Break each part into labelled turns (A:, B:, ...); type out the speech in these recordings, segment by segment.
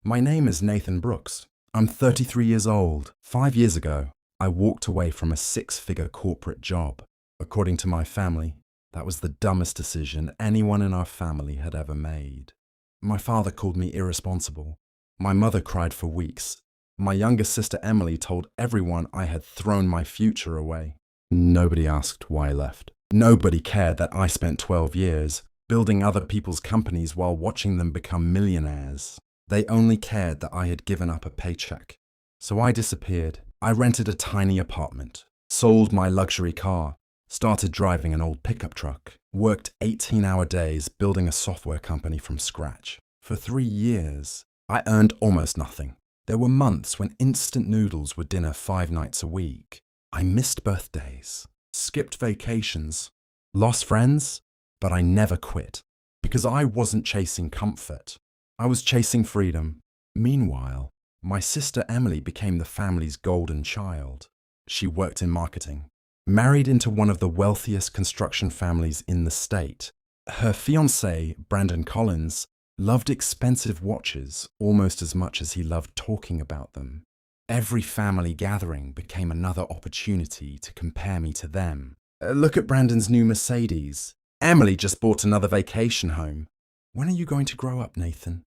A: My name is Nathan Brooks. I'm 33 years old. 5 years ago, I walked away from a six-figure corporate job. According to my family, that was the dumbest decision anyone in our family had ever made. My father called me irresponsible. My mother cried for weeks. My younger sister Emily told everyone I had thrown my future away. Nobody asked why I left. Nobody cared that I spent 12 years building other people's companies while watching them become millionaires. They only cared that I had given up a paycheck. So I disappeared. I rented a tiny apartment, sold my luxury car, started driving an old pickup truck, worked 18-hour days building a software company from scratch. For 3 years, I earned almost nothing. There were months when instant noodles were dinner 5 nights a week. I missed birthdays, skipped vacations, lost friends, but I never quit because I wasn't chasing comfort. I was chasing freedom. Meanwhile, my sister Emily became the family's golden child. She worked in marketing, married into one of the wealthiest construction families in the state. Her fiancé, Brandon Collins, loved expensive watches almost as much as he loved talking about them. Every family gathering became another opportunity to compare me to them. Look at Brandon's new Mercedes. Emily just bought another vacation home. When are you going to grow up, Nathan?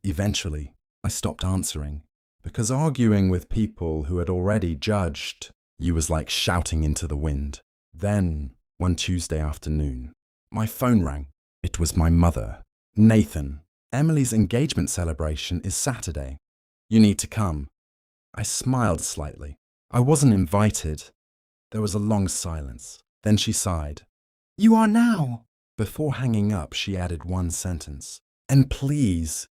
A: Eventually, I stopped answering, because arguing with people who had already judged you was like shouting into the wind. Then, one Tuesday afternoon, my phone rang. It was my mother. Nathan, Emily's engagement celebration is Saturday. You need to come. I smiled slightly. I wasn't invited. There was a long silence. Then she sighed. You are now. Before hanging up, she added one sentence. And please,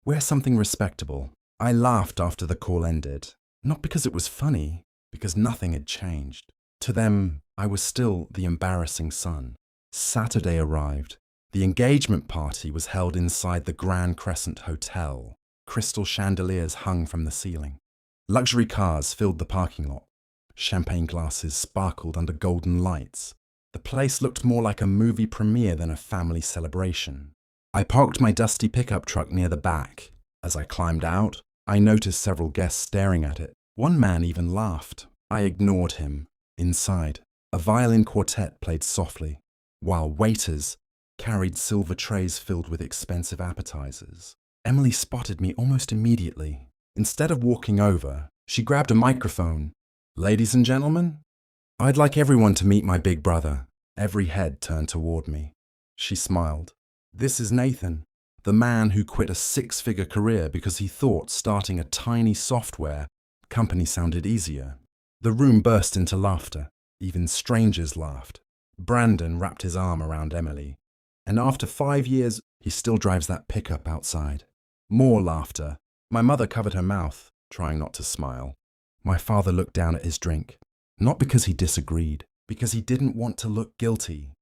A: wear something respectable. I laughed after the call ended. Not because it was funny, because nothing had changed. To them, I was still the embarrassing son. Saturday arrived. The engagement party was held inside the Grand Crescent Hotel. Crystal chandeliers hung from the ceiling. Luxury cars filled the parking lot. Champagne glasses sparkled under golden lights. The place looked more like a movie premiere than a family celebration. I parked my dusty pickup truck near the back. As I climbed out, I noticed several guests staring at it. One man even laughed. I ignored him. Inside, a violin quartet played softly, while waiters carried silver trays filled with expensive appetizers. Emily spotted me almost immediately. Instead of walking over, she grabbed a microphone. Ladies and gentlemen, I'd like everyone to meet my big brother. Every head turned toward me. She smiled. This is Nathan, the man who quit a 6-figure career because he thought starting a tiny software company sounded easier. The room burst into laughter. Even strangers laughed. Brandon wrapped his arm around Emily. And after 5 years, he still drives that pickup outside. More laughter. My mother covered her mouth, trying not to smile. My father looked down at his drink. Not because he disagreed, because he didn't want to look guilty.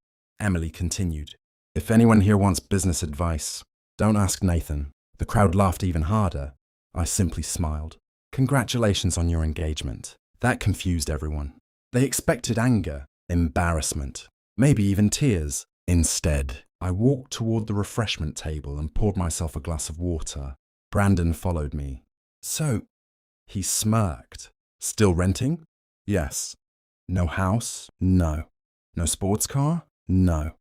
A: Emily continued. If anyone here wants business advice, don't ask Nathan. The crowd laughed even harder. I simply smiled. Congratulations on your engagement. That confused everyone. They expected anger, embarrassment, maybe even tears. Instead, I walked toward the refreshment table and poured myself a glass of water. Brandon followed me. So, he smirked. Still renting? Yes. No house? No. No sports car? No.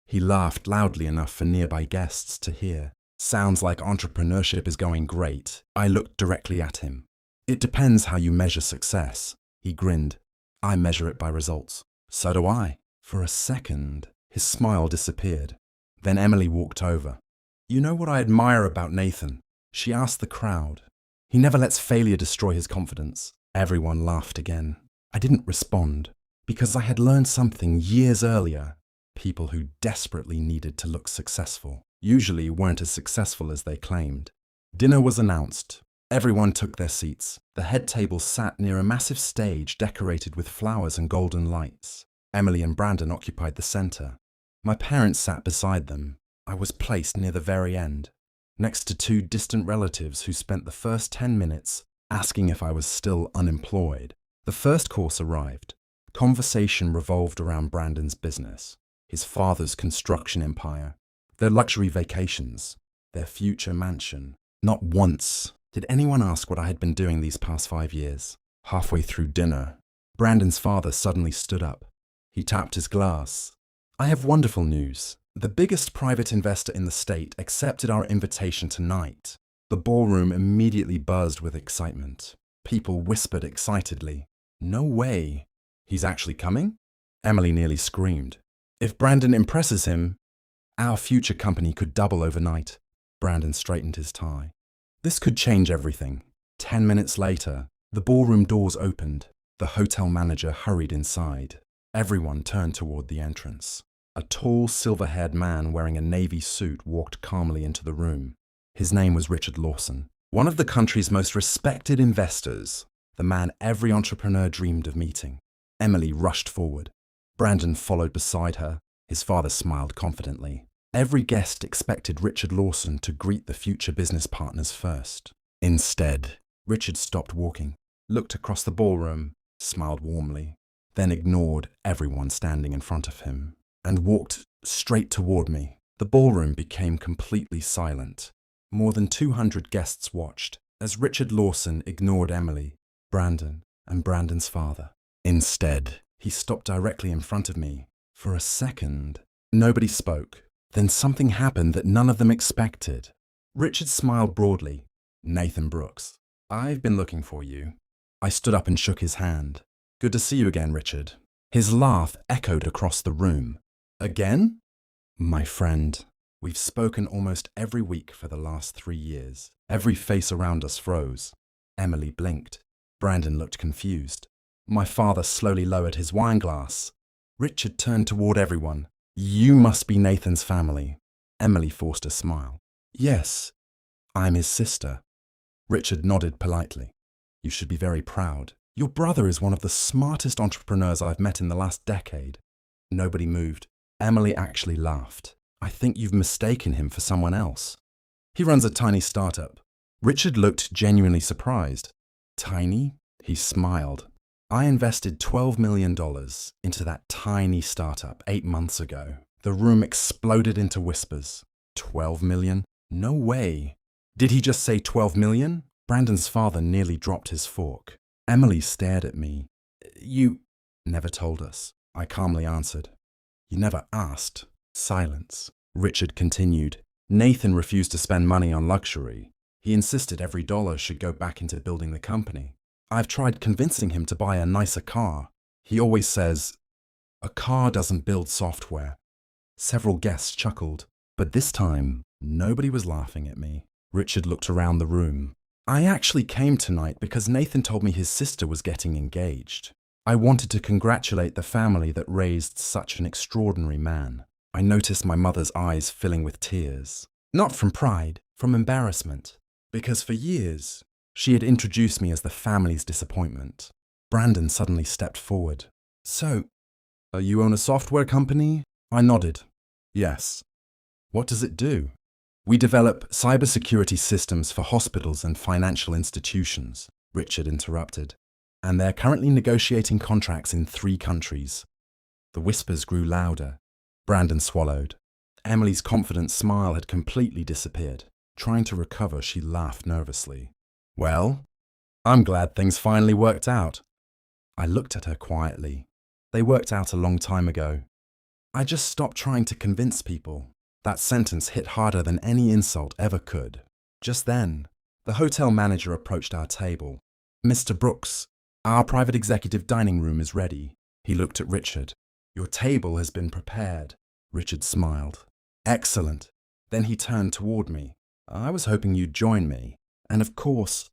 A: He laughed loudly enough for nearby guests to hear. Sounds like entrepreneurship is going great. I looked directly at him. It depends how you measure success. He grinned. I measure it by results. So do I. For a second, his smile disappeared. Then Emily walked over. You know what I admire about Nathan? She asked the crowd. He never lets failure destroy his confidence. Everyone laughed again. I didn't respond because I had learned something years earlier. People who desperately needed to look successful usually weren't as successful as they claimed. Dinner was announced. Everyone took their seats. The head table sat near a massive stage decorated with flowers and golden lights. Emily and Brandon occupied the center. My parents sat beside them. I was placed near the very end, next to 2 distant relatives who spent the first 10 minutes asking if I was still unemployed. The first course arrived. Conversation revolved around Brandon's business, his father's construction empire, their luxury vacations, their future mansion. Not once Did anyone ask what I had been doing these past 5 years? Halfway through dinner, Brandon's father suddenly stood up. He tapped his glass. I have wonderful news. The biggest private investor in the state accepted our invitation tonight. The ballroom immediately buzzed with excitement. People whispered excitedly, "No way! He's actually coming?" Emily nearly screamed. If Brandon impresses him, our future company could double overnight. Brandon straightened his tie. This could change everything. 10 minutes later, the ballroom doors opened. The hotel manager hurried inside. Everyone turned toward the entrance. A tall, silver-haired man wearing a navy suit walked calmly into the room. His name was Richard Lawson, one of the country's most respected investors, the man every entrepreneur dreamed of meeting. Emily rushed forward. Brandon followed beside her. His father smiled confidently. Every guest expected Richard Lawson to greet the future business partners first. Instead, Richard stopped walking, looked across the ballroom, smiled warmly, then ignored everyone standing in front of him, and walked straight toward me. The ballroom became completely silent. More than 200 guests watched as Richard Lawson ignored Emily, Brandon, and Brandon's father. Instead, he stopped directly in front of me. For a second, nobody spoke. Then something happened that none of them expected. Richard smiled broadly. "Nathan Brooks, I've been looking for you." I stood up and shook his hand. "Good to see you again, Richard." His laugh echoed across the room. "Again?" "My friend, we've spoken almost every week for the last 3 years." Every face around us froze. Emily blinked. Brandon looked confused. My father slowly lowered his wine glass. Richard turned toward everyone. "You must be Nathan's family." Emily forced a smile. "Yes, I'm his sister." Richard nodded politely. "You should be very proud. Your brother is one of the smartest entrepreneurs I've met in the last decade." Nobody moved. Emily actually laughed. "I think you've mistaken him for someone else. He runs a tiny startup." Richard looked genuinely surprised. "Tiny?" He smiled. "I invested $12 million into that tiny startup 8 months ago." The room exploded into whispers. 12 million? No way. Did he just say 12 million? Brandon's father nearly dropped his fork. Emily stared at me. "You never told us," I calmly answered. "You never asked." Silence. Richard continued. "Nathan refused to spend money on luxury. He insisted every dollar should go back into building the company. I've tried convincing him to buy a nicer car. He always says, 'A car doesn't build software.'" Several guests chuckled, but this time, nobody was laughing at me. Richard looked around the room. "I actually came tonight because Nathan told me his sister was getting engaged. I wanted to congratulate the family that raised such an extraordinary man." I noticed my mother's eyes filling with tears. Not from pride, from embarrassment. Because for years, she had introduced me as the family's disappointment. Brandon suddenly stepped forward. "So, you own a software company?" I nodded. "Yes." "What does it do?" "We develop cybersecurity systems for hospitals and financial institutions," Richard interrupted. "And they're currently negotiating contracts in 3 countries. The whispers grew louder. Brandon swallowed. Emily's confident smile had completely disappeared. Trying to recover, she laughed nervously. "Well, I'm glad things finally worked out." I looked at her quietly. "They worked out a long time ago. I just stopped trying to convince people." That sentence hit harder than any insult ever could. Just then, the hotel manager approached our table. "Mr. Brooks, our private executive dining room is ready." He looked at Richard. "Your table has been prepared." Richard smiled. "Excellent." Then he turned toward me. "I was hoping you'd join me. And of course,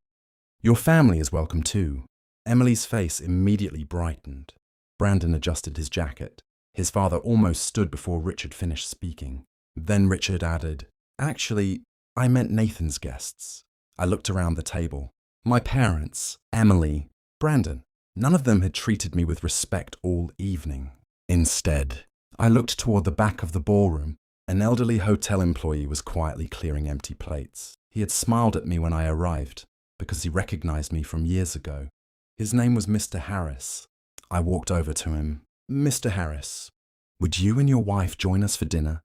A: your family is welcome too." Emily's face immediately brightened. Brandon adjusted his jacket. His father almost stood before Richard finished speaking. Then Richard added, "Actually, I meant Nathan's guests." I looked around the table. My parents, Emily, Brandon, none of them had treated me with respect all evening. Instead, I looked toward the back of the ballroom. An elderly hotel employee was quietly clearing empty plates. He had smiled at me when I arrived, because he recognized me from years ago. His name was Mr. Harris. I walked over to him. "Mr. Harris, would you and your wife join us for dinner?"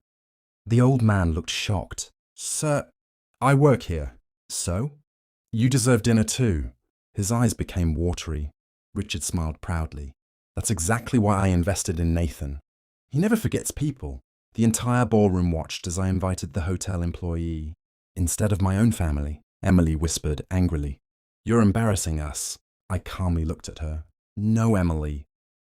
A: The old man looked shocked. "Sir, I work here." "So?" You deserve dinner too. His eyes became watery. Richard smiled proudly. That's exactly why I invested in Nathan. He never forgets people. The entire ballroom watched as I invited the hotel employee instead of my own family. Emily whispered angrily. You're embarrassing us. I calmly looked at her. No, Emily.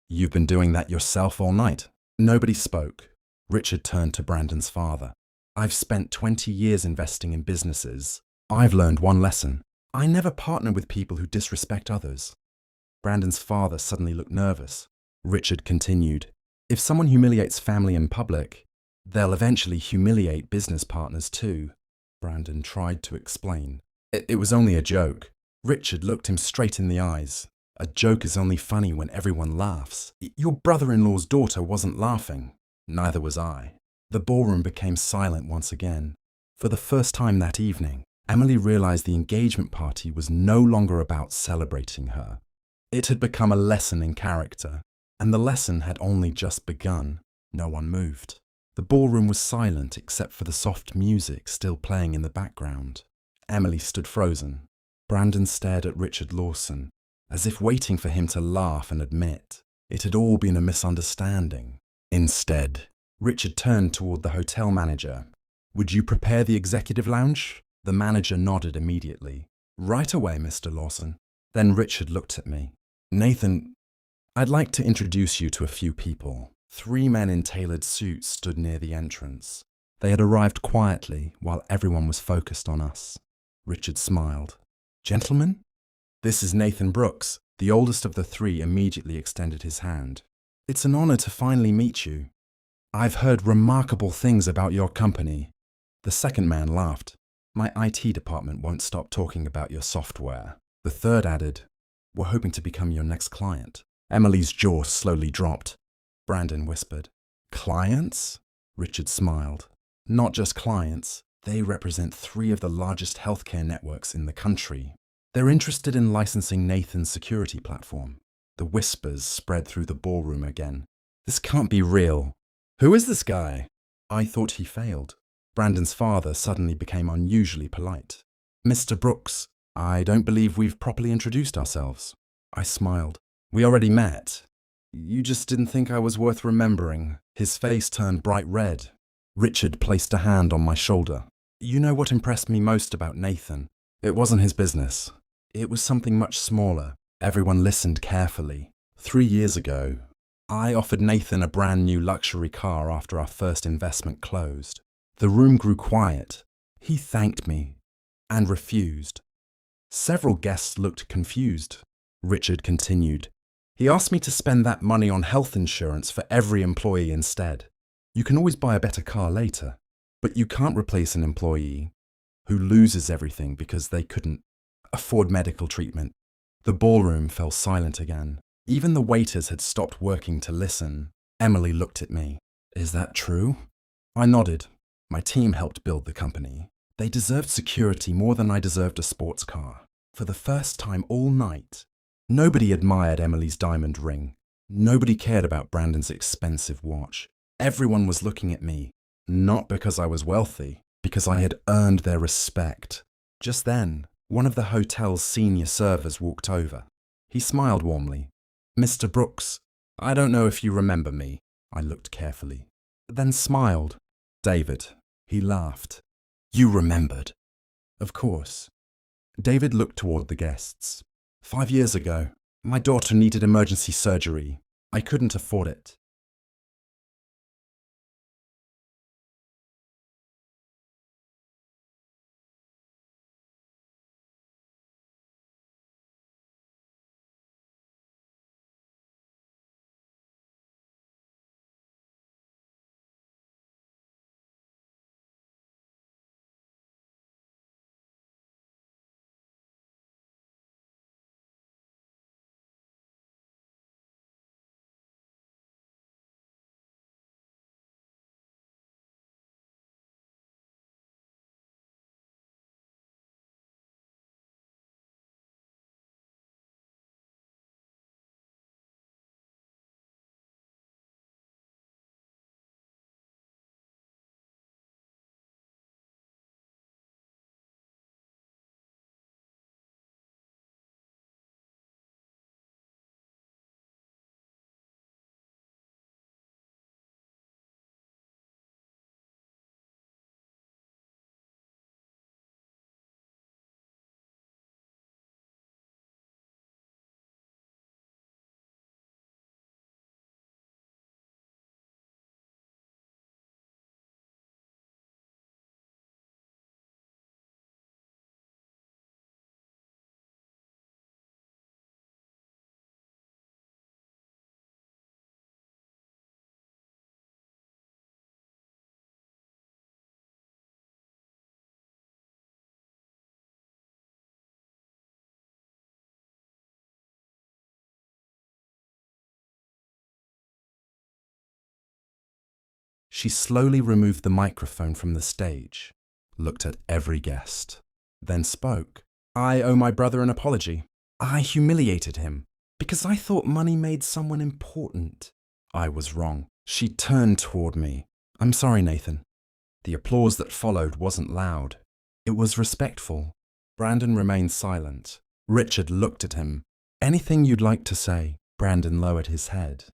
A: You've been doing that yourself all night. Nobody spoke. Richard turned to Brandon's father. I've spent 20 years investing in businesses. I've learned one lesson. I never partner with people who disrespect others. Brandon's father suddenly looked nervous. Richard continued, if someone humiliates family in public, they'll eventually humiliate business partners too. Brandon tried to explain. It was only a joke. Richard looked him straight in the eyes. A joke is only funny when everyone laughs. Your brother-in-law's daughter wasn't laughing. Neither was I. The ballroom became silent once again. For the first time that evening, Emily realized the engagement party was no longer about celebrating her. It had become a lesson in character, and the lesson had only just begun. No one moved. The ballroom was silent except for the soft music still playing in the background. Emily stood frozen. Brandon stared at Richard Lawson, as if waiting for him to laugh and admit it had all been a misunderstanding. Instead, Richard turned toward the hotel manager. Would you prepare the executive lounge? The manager nodded immediately. Right away, Mr. Lawson. Then Richard looked at me. Nathan, I'd like to introduce you to a few people. 3 men in tailored suits stood near the entrance. They had arrived quietly while everyone was focused on us. Richard smiled. Gentlemen? This is Nathan Brooks. The oldest of the 3 immediately extended his hand. It's an honor to finally meet you. I've heard remarkable things about your company. The second man laughed. My IT department won't stop talking about your software. The third added, we're hoping to become your next client. Emily's jaw slowly dropped. Brandon whispered, clients? Richard smiled. Not just clients. They represent 3 of the largest healthcare networks in the country. They're interested in licensing Nathan's security platform. The whispers spread through the ballroom again. This can't be real. Who is this guy? I thought he failed. Brandon's father suddenly became unusually polite. Mr. Brooks, I don't believe we've properly introduced ourselves. I smiled. We already met. You just didn't think I was worth remembering. His face turned bright red. Richard placed a hand on my shoulder. You know what impressed me most about Nathan? It wasn't his business. It was something much smaller. Everyone listened carefully. 3 years ago, I offered Nathan a brand new luxury car after our first investment closed. The room grew quiet. He thanked me and refused. Several guests looked confused. Richard continued. He asked me to spend that money on health insurance for every employee instead. You can always buy a better car later, but you can't replace an employee who loses everything because they couldn't afford medical treatment. The ballroom fell silent again. Even the waiters had stopped working to listen. Emily looked at me. Is that true? I nodded. My team helped build the company. They deserved security more than I deserved a sports car. For the first time all night, nobody admired Emily's diamond ring. Nobody cared about Brandon's expensive watch. Everyone was looking at me, not because I was wealthy, because I had earned their respect. Just then, one of the hotel's senior servers walked over. He smiled warmly. Mr. Brooks, I don't know if you remember me. I looked carefully, then smiled. David. He laughed. You remembered. Of course. David looked toward the guests. 5 years ago, my daughter needed emergency surgery. I couldn't afford it. She slowly removed the microphone from the stage, looked at every guest, then spoke. I owe my brother an apology. I humiliated him because I thought money made someone important. I was wrong. She turned toward me. I'm sorry, Nathan. The applause that followed wasn't loud. It was respectful. Brandon remained silent. Richard looked at him. Anything you'd like to say? Brandon lowered his head.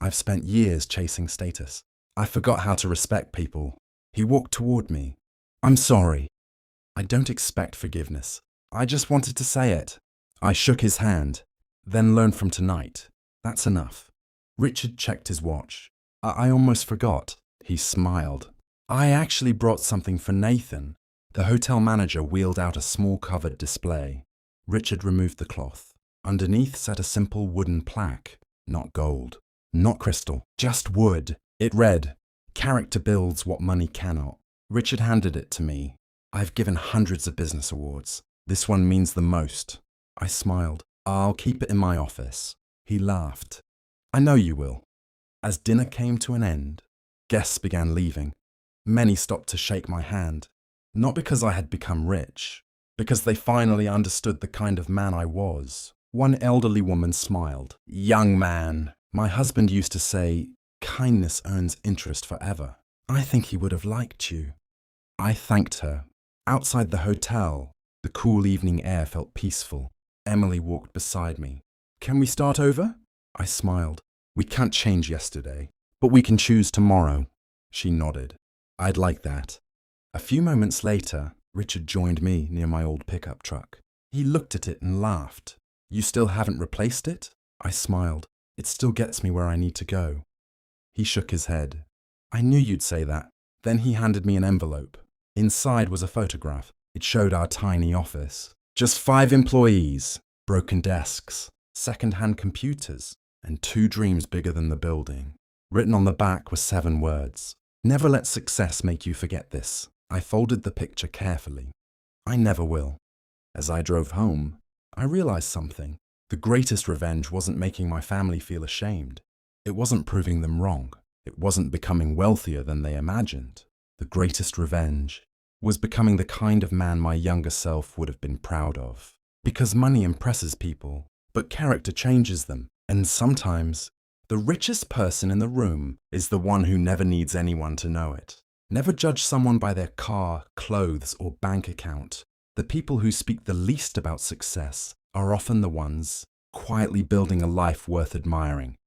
A: I've spent years chasing status. I forgot how to respect people. He walked toward me. I'm sorry. I don't expect forgiveness. I just wanted to say it. I shook his hand. Then learn from tonight. That's enough. Richard checked his watch. I almost forgot. He smiled. I actually brought something for Nathan. The hotel manager wheeled out a small covered display. Richard removed the cloth. Underneath sat a simple wooden plaque. Not gold. Not crystal. Just wood. It read, "Character builds what money cannot." Richard handed it to me. I've given hundreds of business awards. This one means the most. I smiled. I'll keep it in my office. He laughed. I know you will. As dinner came to an end, guests began leaving. Many stopped to shake my hand. Not because I had become rich, because they finally understood the kind of man I was. One elderly woman smiled. Young man, my husband used to say, kindness earns interest forever. I think he would have liked you. I thanked her. Outside the hotel, the cool evening air felt peaceful. Emily walked beside me. Can we start over? I smiled. We can't change yesterday, but we can choose tomorrow. She nodded. I'd like that. A few moments later, Richard joined me near my old pickup truck. He looked at it and laughed. You still haven't replaced it? I smiled. It still gets me where I need to go. He shook his head. I knew you'd say that. Then he handed me an envelope. Inside was a photograph. It showed our tiny office. Just 5 employees, broken desks, second-hand computers, and 2 dreams bigger than the building. Written on the back were 7 words. Never let success make you forget this. I folded the picture carefully. I never will. As I drove home, I realized something. The greatest revenge wasn't making my family feel ashamed. It wasn't proving them wrong. It wasn't becoming wealthier than they imagined. The greatest revenge was becoming the kind of man my younger self would have been proud of. Because money impresses people, but character changes them. And sometimes, the richest person in the room is the one who never needs anyone to know it. Never judge someone by their car, clothes, or bank account. The people who speak the least about success are often the ones quietly building a life worth admiring.